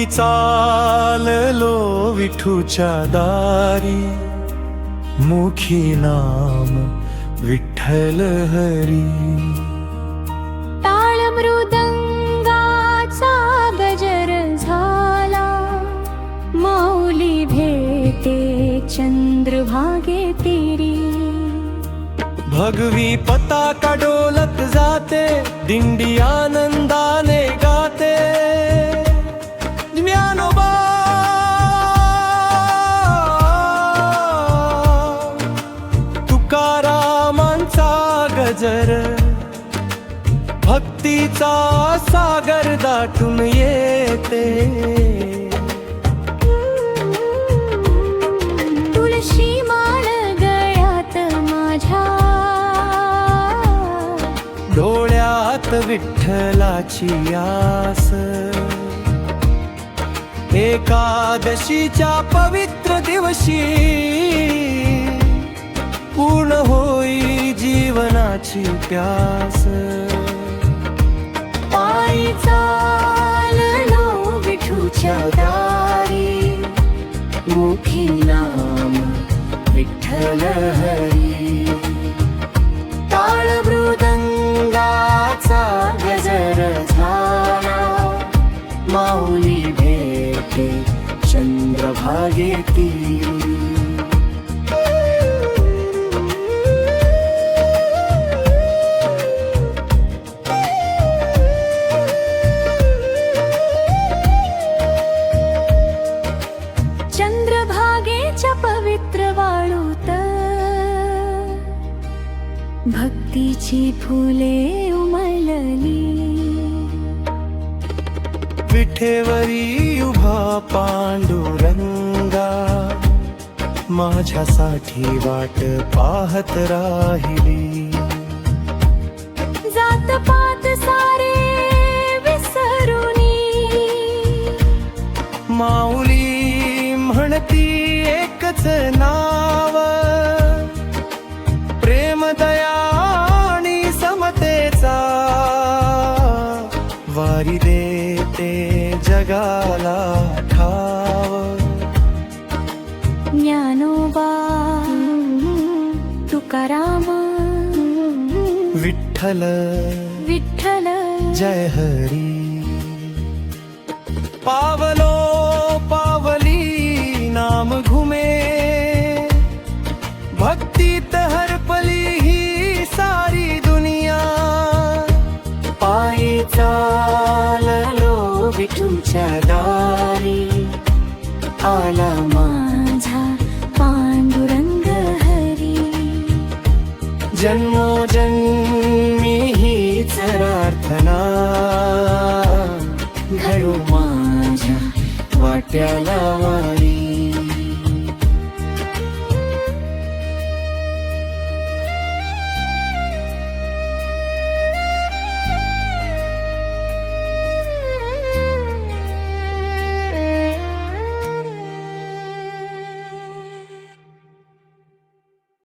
चाललो विठूच्या दारी, मुखी नाम विठ्ठल हरी. टाळ मृदंगाचा गजर झाला, माऊली भेटे चंद्रभागे तेरी. भगवी पताका डोलत जाते, दिंडी आनंदाने गाते. ज्ञानोबा तुकारामांचा गजर, भक्तीचा सागर दाटून येते. तुळशी माळ गळ्यात माझ्या, डोळ्यात विठ्ठलाची आस. एकादशीच्या पवित्र दिवशी पूर्ण होई जीवनाची प्यास. पायी चाललो विठूच्या दारी, मुखी नाम विठ्ठल हरी. टाळ मृदंगाचा गजर झाला, माऊली भेटे चंद्रभागे तीरी. चंद्रभागेच्या पवित्र वाळूत, भक्तीची फुले उमलली. विठेवरी उभा पांडुरंगा, माझ्यासाठी वाट पाहत राहिली. जात पात सारे विसरुनी, माऊली म्हणती एकच नाव, प्रेम दया आणि समतेचा. वारी देते जगाला ठाव. ज्ञानोबा तुकाराम विठ्ठल विठ्ठल जय हरी. पावलो पावली नाम घुमे, भक्तीत हरपली ही सारी दुनिया. पायी चाललो विठूच्या दारी, आला माझा पांडुरंग हरी. जन्मोजन्मी हीच प्रार्थना, घडू माझ्या वाट्याला वारी.